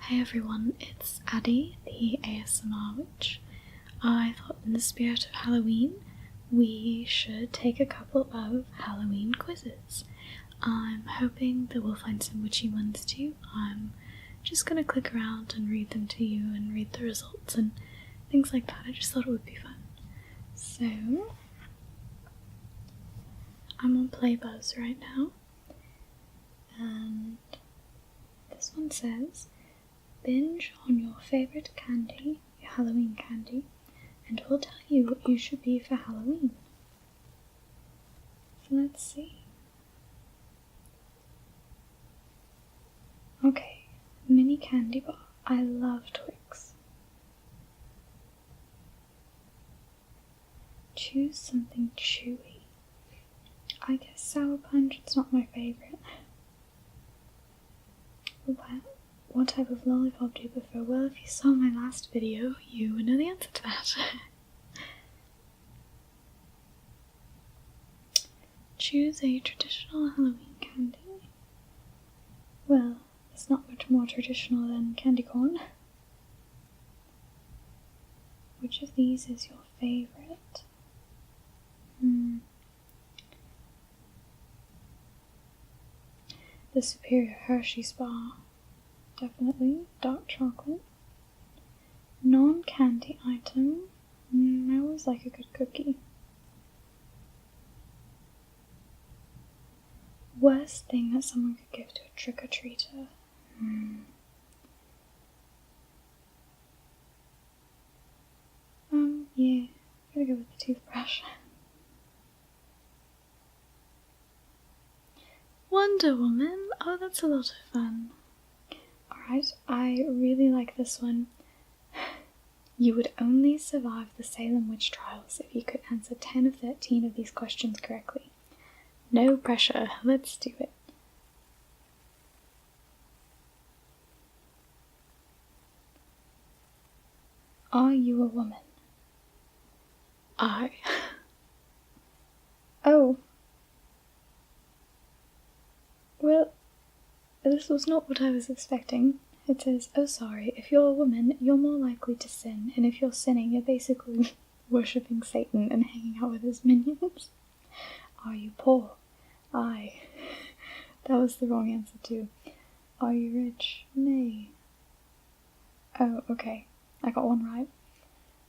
Hey everyone, it's Addie, the ASMR Witch. I thought in the spirit of Halloween, we should take a couple of Halloween quizzes. I'm hoping that we'll find some witchy ones too. I'm just gonna click around and read them to you and read the results and things like that. I just thought it would be fun. So, I'm on Playbuzz right now, and this one says, binge on your favourite candy, your Halloween candy, and we'll tell you what you should be for Halloween. So let's see. Okay, mini candy bar. I love Twix. Choose something chewy. I guess Sour Punch, it's not my favourite. Wow. What type of lollipop do you prefer? Well, if you saw my last video, you would know the answer to that. Choose a traditional Halloween candy. Well, it's not much more traditional than candy corn. Which of these is your favourite? The Superior Hershey's bar. Definitely. Dark chocolate. Non-candy item. I always like a good cookie. Worst thing that someone could give to a trick-or-treater. Yeah. I'm gonna go with the toothbrush. Wonder Woman. Oh, that's a lot of fun. Alright, I really like this one. You would only survive the Salem witch trials if you could answer 10 of 13 of these questions correctly. No pressure, let's do it. Are you a woman? I. Oh. Well, this was not what I was expecting. It says, oh sorry, if you're a woman, you're more likely to sin, and if you're sinning, you're basically worshipping Satan and hanging out with his minions. Are you poor? Aye. That was the wrong answer too. Are you rich? Nay. Oh, okay. I got one right.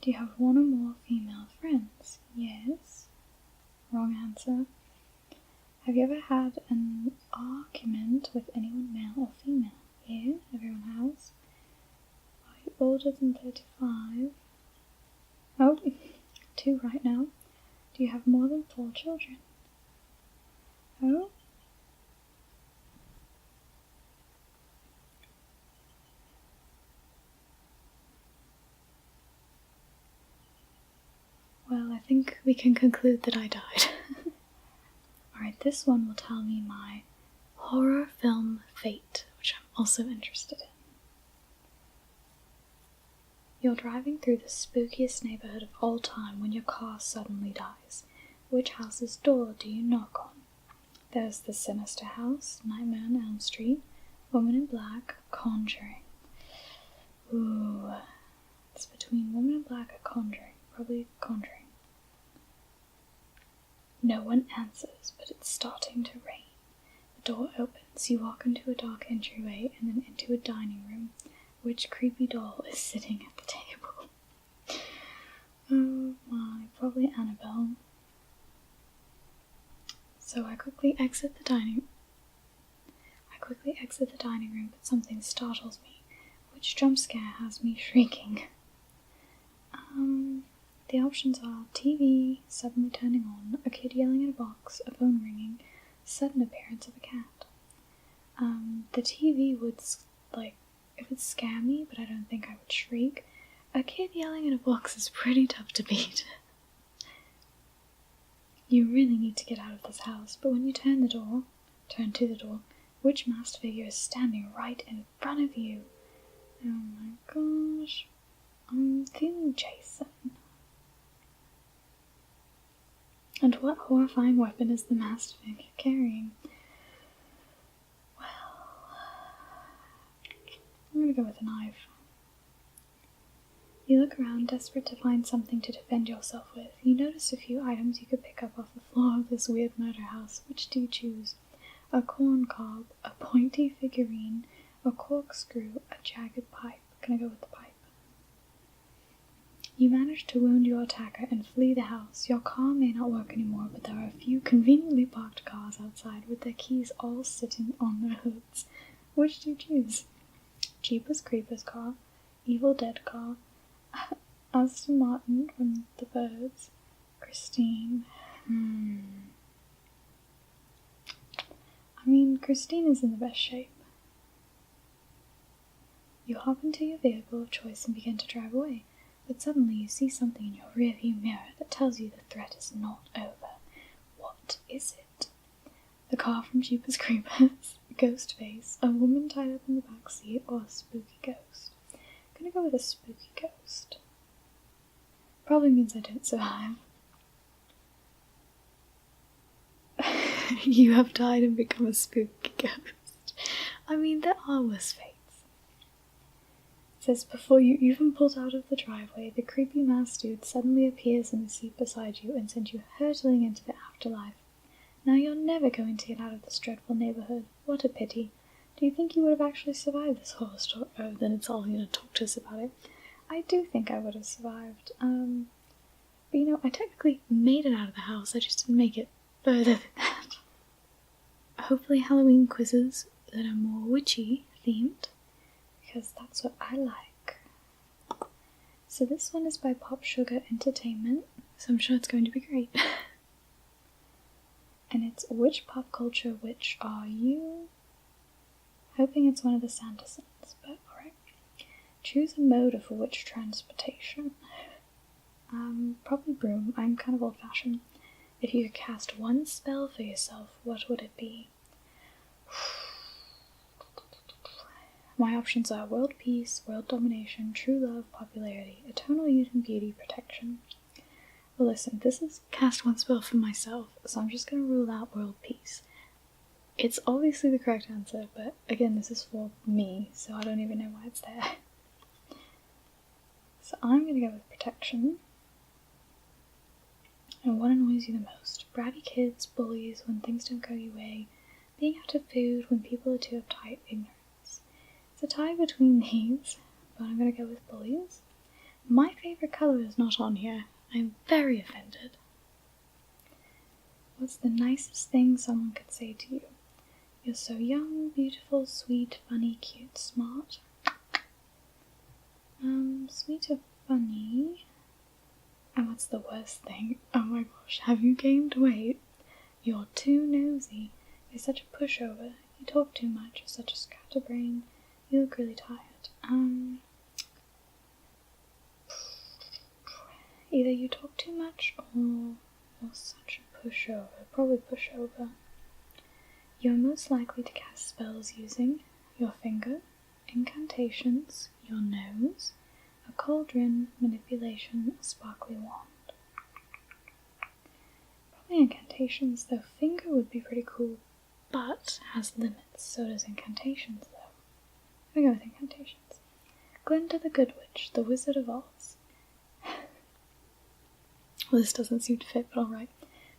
Do you have one or more female friends? Yes. Wrong answer. Have you ever had an argument with anyone, male or female? Yeah, everyone has. Are you older than 35? Oh, 2 right now. Do you have more than 4 children? Oh. Well, I think we can conclude that I died. Alright, this one will tell me my horror film fate, which I'm also interested in. You're driving through the spookiest neighborhood of all time when your car suddenly dies. Which house's door do you knock on? There's the Sinister House, Nightmare on Elm Street, Woman in Black, Conjuring. Ooh, it's between Woman in Black or Conjuring. Probably Conjuring. No one answers, but it's starting to rain. The door opens, you walk into a dark entryway and then into a dining room. Which creepy doll is sitting at the table? Oh my, probably Annabelle. So I quickly exit the dining room, but something startles me. Which jump scare has me shrieking? The options are TV suddenly turning on, a kid yelling in a box, a phone ringing, sudden appearance of a cat. The TV would, it would scare me, but I don't think I would shriek. A kid yelling in a box is pretty tough to beat. You really need to get out of this house, but when you turn to the door, which masked figure is standing right in front of you? Oh my gosh. I'm feeling Jason. And what horrifying weapon is the masked figure carrying? Well, I'm gonna go with a knife. You look around, desperate to find something to defend yourself with. You notice a few items you could pick up off the floor of this weird murder house. Which do you choose? A corn cob, a pointy figurine, a corkscrew, a jagged pipe. Gonna go with the pipe. You manage to wound your attacker and flee the house. Your car may not work anymore, but there are a few conveniently parked cars outside with their keys all sitting on their hoods. Which do you choose? Jeepers Creepers car, Evil Dead car, Aston Martin from The Birds, Christine. I mean, Christine is in the best shape. You hop into your vehicle of choice and begin to drive away, but suddenly you see something in your rearview mirror that tells you the threat is not over. What is it? The car from Jeepers Creepers, Ghostface, a woman tied up in the back seat, or a spooky ghost? I'm gonna go with a spooky ghost. Probably means I don't survive. You have died and become a spooky ghost. I mean, there are worse fates. It says, before you even pulled out of the driveway, the creepy masked dude suddenly appears in the seat beside you and sends you hurtling into the afterlife. Now you're never going to get out of this dreadful neighborhood. What a pity. Do you think you would have actually survived this horror story? Oh, then it's all, talk to us about it. I do think I would have survived. But I technically made it out of the house. I just didn't make it further than that. Hopefully Halloween quizzes that are more witchy themed, because that's what I like. So this one is by Pop Sugar Entertainment, so I'm sure it's going to be great. And it's which pop culture witch are you? Hoping it's one of the Sandersons, but alright. Choose a mode of witch transportation. Probably broom. I'm kind of old-fashioned. If you could cast one spell for yourself, what would it be? My options are world peace, world domination, true love, popularity, eternal youth and beauty, protection. Well, listen, this is cast one spell for myself, so I'm just going to rule out world peace. It's obviously the correct answer, but again, this is for me, so I don't even know why it's there. So I'm going to go with protection. And what annoys you the most? Bratty kids, bullies, when things don't go your way, being out of food, when people are too uptight, ignorance. It's a tie between these, but I'm going to go with bullies. My favourite colour is not on here. I'm very offended. What's the nicest thing someone could say to you? You're so young, beautiful, sweet, funny, cute, smart. Sweet or funny? And what's the worst thing? Oh my gosh, have you gained weight? You're too nosy. You're such a pushover. You talk too much. You're such a scatterbrain. You look really tired. Either you talk too much or you're such a pushover. Probably pushover. You're most likely to cast spells using your finger, incantations, your nose, a cauldron, manipulation, a sparkly wand. Probably incantations, though finger would be pretty cool, but has limits, so does incantations, though. I'm gonna go with incantations. Glinda the Good Witch, the Wizard of Oz. Well, this doesn't seem to fit, but alright.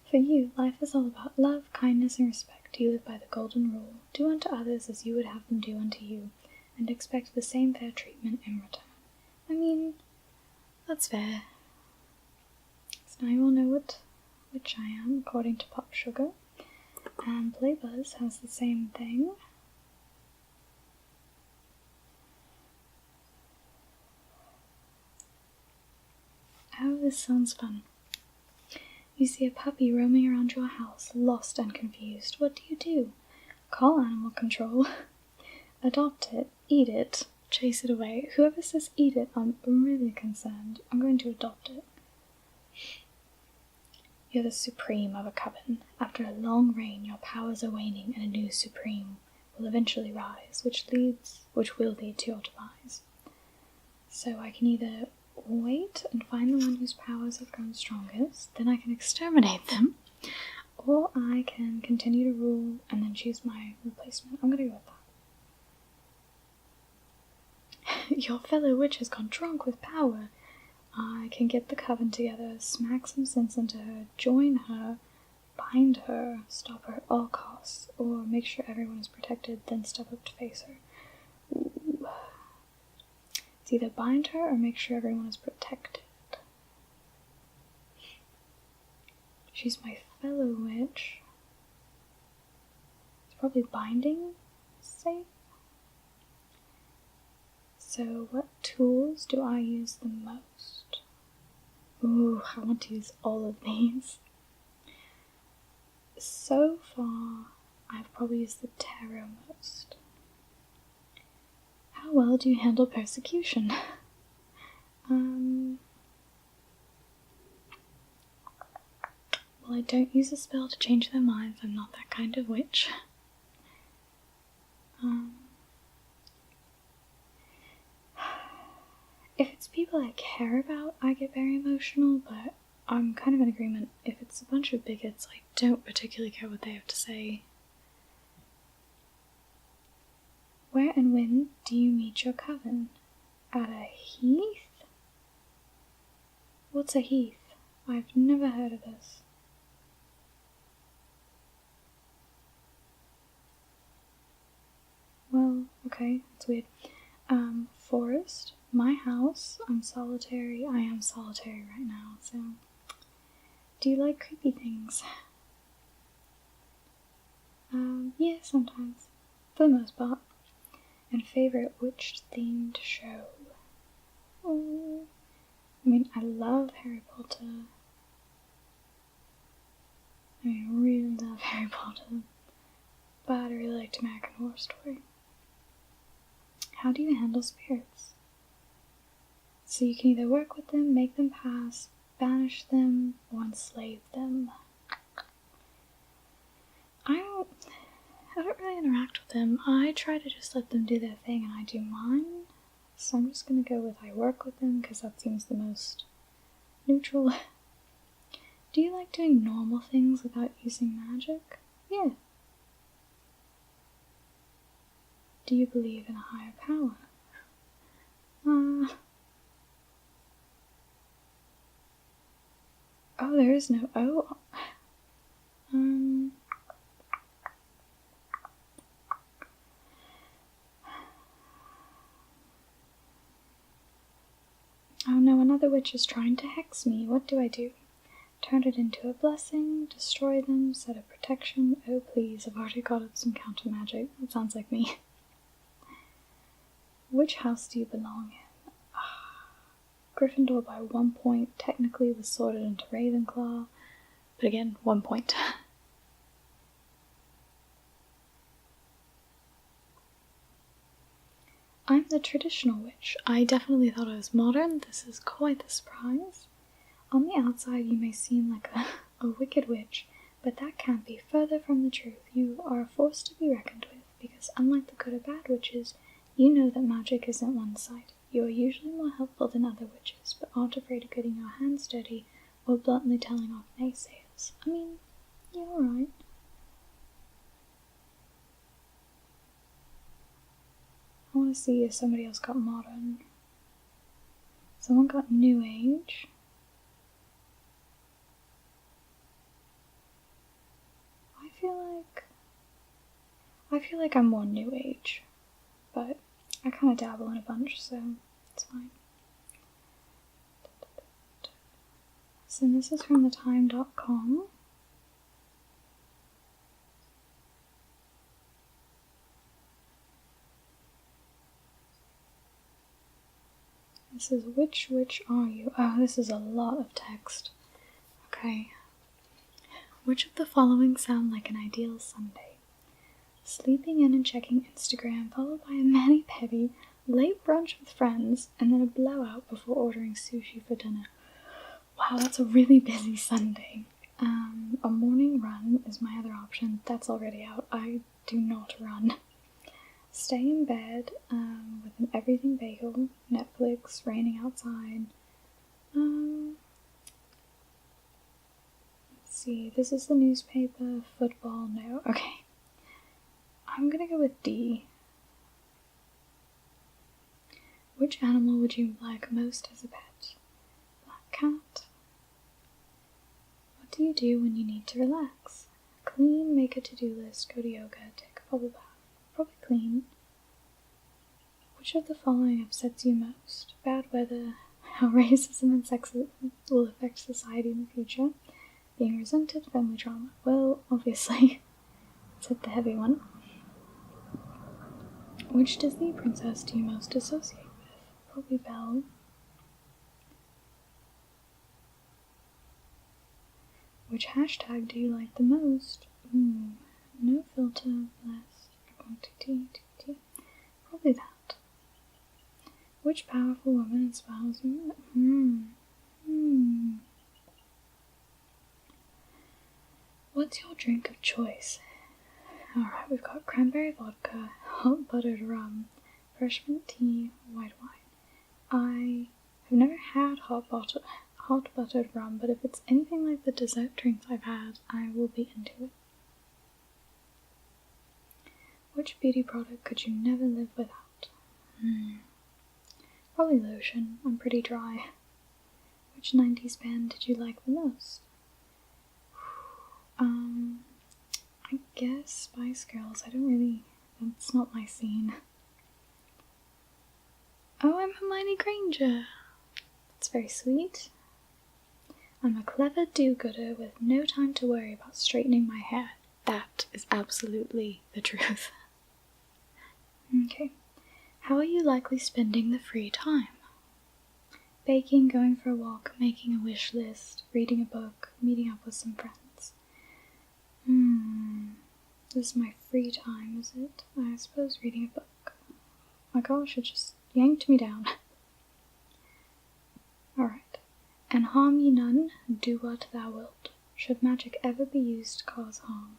For you, life is all about love, kindness, and respect. You live by the golden rule. Do unto others as you would have them do unto you, and expect the same fair treatment in return. I mean, that's fair. So now you all know which I am, according to Pop Sugar. And Playbuzz has the same thing. Oh, this sounds fun. You see a puppy roaming around your house, lost and confused. What do? Call animal control. Adopt it, eat it, chase it away. Whoever says eat it, I'm really concerned. I'm going to adopt it. You're the supreme of a coven. After a long reign, your powers are waning, and a new supreme will eventually rise, which will lead to your demise. So I can either wait and find the one whose powers have grown strongest, then I can exterminate them, or I can continue to rule and then choose my replacement. I'm gonna go with that. Your fellow witch has gone drunk with power. I can get the coven together, smack some sense into her, join her, bind her, stop her at all costs, or make sure everyone is protected, then step up to face her. Ooh. It's either bind her or make sure everyone is protected. She's my fellow witch. It's probably binding safe. So what tools do I use the most? Ooh, I want to use all of these. So far, I've probably used the tarot most. How well do you handle persecution? Well, I don't use a spell to change their minds. I'm not that kind of witch. If it's people I care about, I get very emotional, but I'm kind of in agreement. If it's a bunch of bigots, I don't particularly care what they have to say. Where and when do you meet your coven? At a heath? What's a heath? I've never heard of this. Well, okay, that's weird. Forest, my house, I'm solitary. I am solitary right now, so... Do you like creepy things? Yeah, sometimes. For the most part. And favorite witch-themed show? Oh, I mean, I love Harry Potter. I really love Harry Potter. But I really liked American Horror Story. How do you handle spirits? So you can either work with them, make them pass, banish them, or enslave them. I don't really interact with them. I try to just let them do their thing and I do mine. So I'm just gonna go with I work with them because that seems the most neutral. Do you like doing normal things without using magic? Yeah. Do you believe in a higher power? Oh, there is no O. Oh no, another witch is trying to hex me. What do I do? Turn it into a blessing, destroy them, set a protection. Oh please, I've already got up some counter magic. That sounds like me. Which house do you belong in? Gryffindor by 1 point, technically was sorted into Ravenclaw, but again, 1 point. I'm the traditional witch. I definitely thought I was modern. This is quite the surprise. On the outside, you may seem like a wicked witch, but that can't be further from the truth. You are a force to be reckoned with, because unlike the good or bad witches, you know that magic isn't one-sided. You are usually more helpful than other witches, but aren't afraid of getting your hands dirty or bluntly telling off naysayers. I mean, you're alright. I want to see if somebody else got modern. Someone got new age. I feel like I'm more new age, but I kind of dabble in a bunch, so it's fine. So this is from thetime.com. This is which witch are you? Oh, this is a lot of text. Okay. Which of the following sound like an ideal Sunday? Sleeping in and checking Instagram, followed by a mani-pedi, late brunch with friends, and then a blowout before ordering sushi for dinner. Wow, that's a really busy Sunday. A morning run is my other option. That's already out. I do not run. Stay in bed with an everything bagel, Netflix, raining outside. Let's see, this is the newspaper, football, no, okay. I'm gonna go with D. Which animal would you like most as a pet? Black cat. What do you do when you need to relax? Clean, make a to-do list, go to yoga, take a bubble bath. Probably clean. Which of the following upsets you most? Bad weather, how racism and sexism will affect society in the future, being resented, family drama. Well, obviously, let's hit the heavy one. Which Disney princess do you most associate with? Probably Belle. Which hashtag do you like the most? No filter, blessed, probably that. Which powerful woman inspires you? What's your drink of choice? Alright, we've got cranberry vodka, hot buttered rum, fresh mint tea, white wine. I have never had hot buttered rum, but if it's anything like the dessert drinks I've had, I will be into it. Which beauty product could you never live without? Probably lotion. I'm pretty dry. Which 90s band did you like the most? I guess Spice Girls. That's not my scene. Oh, I'm Hermione Granger. That's very sweet. I'm a clever do-gooder with no time to worry about straightening my hair. That is absolutely the truth. Okay. How are you likely spending the free time? Baking, going for a walk, making a wish list, reading a book, meeting up with some friends. This is my free time, is it? I suppose reading a book. My gosh, it just yanked me down. Alright. And harm ye none, do what thou wilt. Should magic ever be used to cause harm?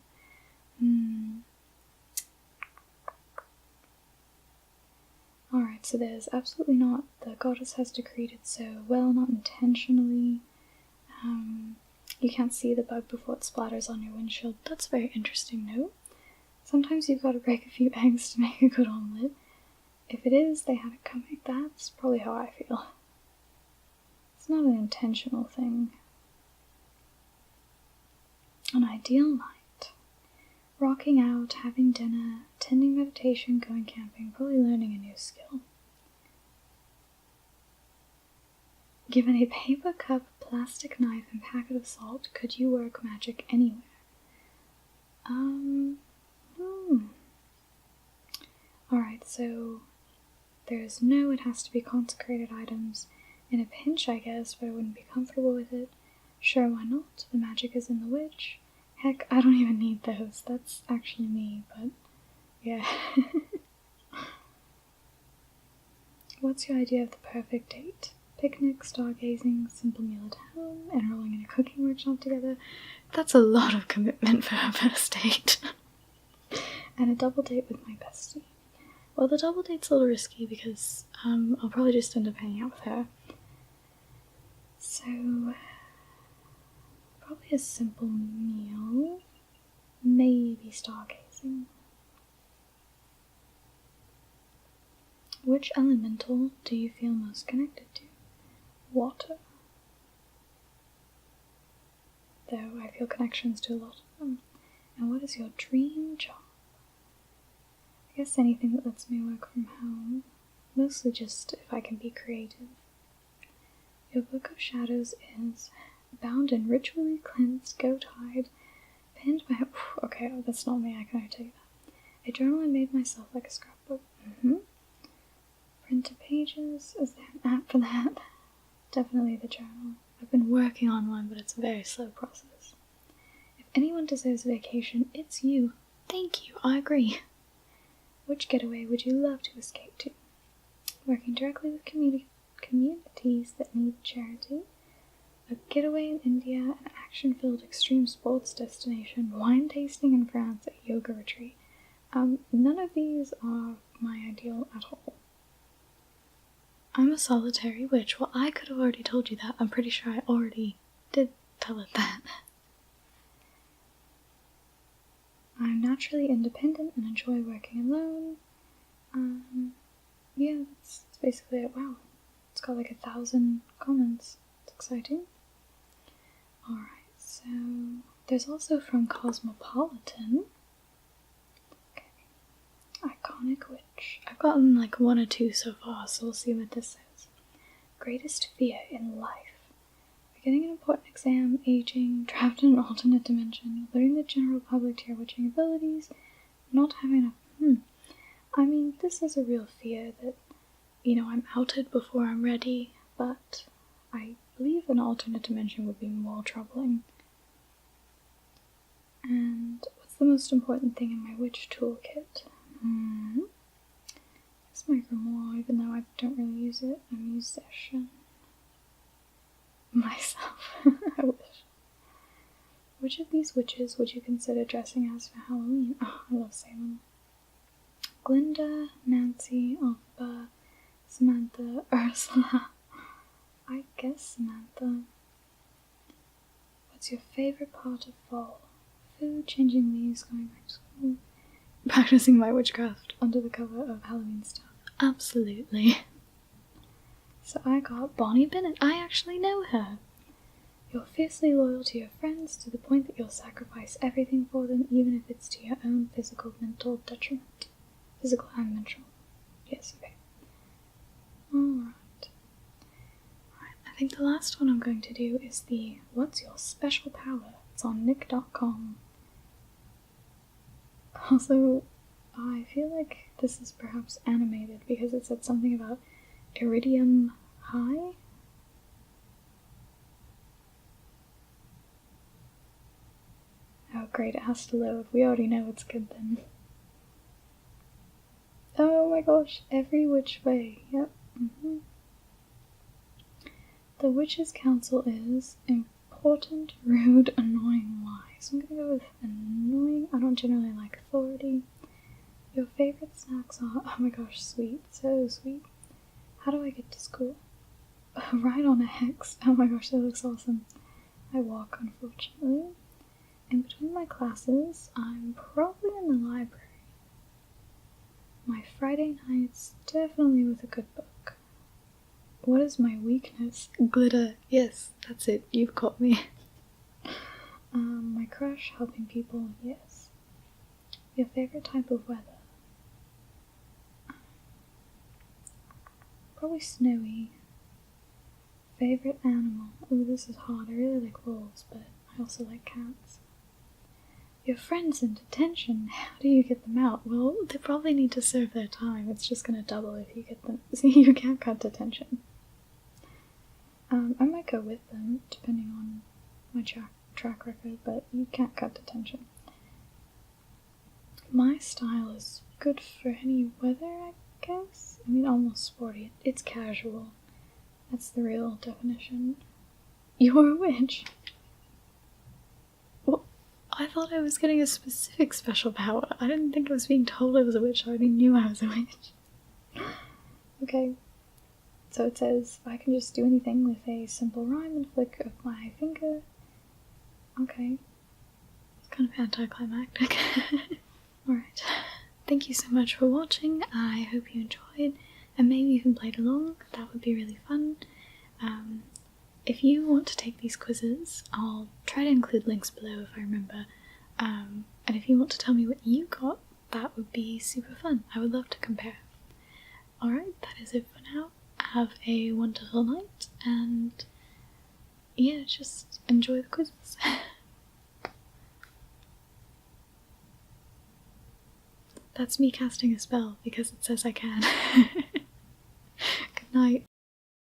Alright, so there's absolutely not. The goddess has decreed it so. Well, not intentionally. You can't see the bug before it splatters on your windshield. That's a very interesting note. Sometimes you've got to break a few eggs to make a good omelette. If it is, they had it coming. That's probably how I feel. It's not an intentional thing. An ideal night. Rocking out, having dinner, attending meditation, going camping, probably learning a new skill. Given a paper cup, plastic knife, and packet of salt, could you work magic anywhere? Alright, so there's no, it has to be consecrated items. In a pinch, I guess, but I wouldn't be comfortable with it. Sure, why not? The magic is in the witch. Heck, I don't even need those. That's actually me, but yeah. What's your idea of the perfect date? Picnic, stargazing, simple meal at home, enrolling in a cooking workshop together. That's a lot of commitment for a first date. And a double date with my bestie. Well, the double date's a little risky because I'll probably just end up hanging out with her. So, probably a simple meal, maybe stargazing. Which elemental do you feel most connected to? Water. Though I feel connections to a lot of them. And what is your dream job? I guess anything that lets me work from home. Mostly just if I can be creative. Your Book of Shadows is bound and ritually cleansed, goat-hide, pinned by okay, that's not me, I can already tell you that. A journal I made myself like a scrapbook. Printed pages, is there an app for that? Definitely the journal. I've been working on one, but it's a very slow process. If anyone deserves a vacation, it's you. Thank you, I agree. Which getaway would you love to escape to? Working directly with communities that need charity, a getaway in India, an action-filled extreme sports destination, wine tasting in France, a yoga retreat. None of these are my ideal at all. I'm a solitary witch. Well, I could have already told you that. I'm pretty sure I already did tell it that. I'm naturally independent and enjoy working alone. yeah, that's basically it. Wow, it's got like 1,000 comments. It's exciting. Alright, so there's also from Cosmopolitan. Okay. Iconic Witch. I've gotten like 1 or 2 so far, so we'll see what this says. Greatest fear in life. Forgetting an important exam, aging, trapped in an alternate dimension, learning the general public to your witching abilities, not having enough. I mean, this is a real fear that, you know, I'm outed before I'm ready, but I believe an alternate dimension would be more troubling. And what's the most important thing in my witch toolkit? It's my grimoire, even though I don't really use it. I'm a musician. Myself. I wish. Which of these witches would you consider dressing as for Halloween? Oh, I love Salem. Glinda, Nancy, Alpha, Samantha, Ursula. I guess Samantha. What's your favorite part of fall? Food, changing leaves, going back to school. Practicing my witchcraft under the cover of Halloween stuff. Absolutely. So I got Bonnie Bennett. I actually know her. You're fiercely loyal to your friends to the point that you'll sacrifice everything for them, even if it's to your own physical, mental detriment. Physical and mental. Yes, okay. Alright. I think the last one I'm going to do is the What's Your Special Power? It's on nick.com. Also, I feel like this is perhaps animated because it said something about Iridium High? Oh great, it has to load. We already know it's good then. Oh my gosh, every which way. Yep. The Witch's Counsel is important, rude, annoying, wise. I'm gonna go with annoying. I don't generally like authority. Your favorite snacks are, oh my gosh, sweet. So sweet. How do I get to school? Ride on a hex. Oh my gosh, that looks awesome. I walk, unfortunately. In between my classes, I'm probably in the library. My Friday nights, definitely with a good book. What is my weakness? Glitter. Yes, that's it. You've caught me. My crush, helping people. Yes. Your favorite type of weather? Probably snowy. Favorite animal? Oh, this is hard. I really like wolves, but I also like cats. Your friends in detention, how do you get them out? Well, they probably need to serve their time. It's just gonna double if you get them. See, you can't cut detention. I might go with them, depending on my track record, but you can't cut detention. My style is good for any weather, I guess? I mean, almost sporty. It's casual. That's the real definition. You're a witch. Well, I thought I was getting a specific special power. I didn't think I was being told I was a witch. I already knew I was a witch. Okay. So it says, I can just do anything with a simple rhyme and flick of my finger. Okay. It's kind of anticlimactic. Alright. Thank you so much for watching. I hope you enjoyed, and maybe even played along. That would be really fun. If you want to take these quizzes, I'll try to include links below if I remember. And if you want to tell me what you got, that would be super fun. I would love to compare. Alright, that is it for now. Have a wonderful night, and yeah, just enjoy the quizzes. That's me casting a spell because it says I can. Good night.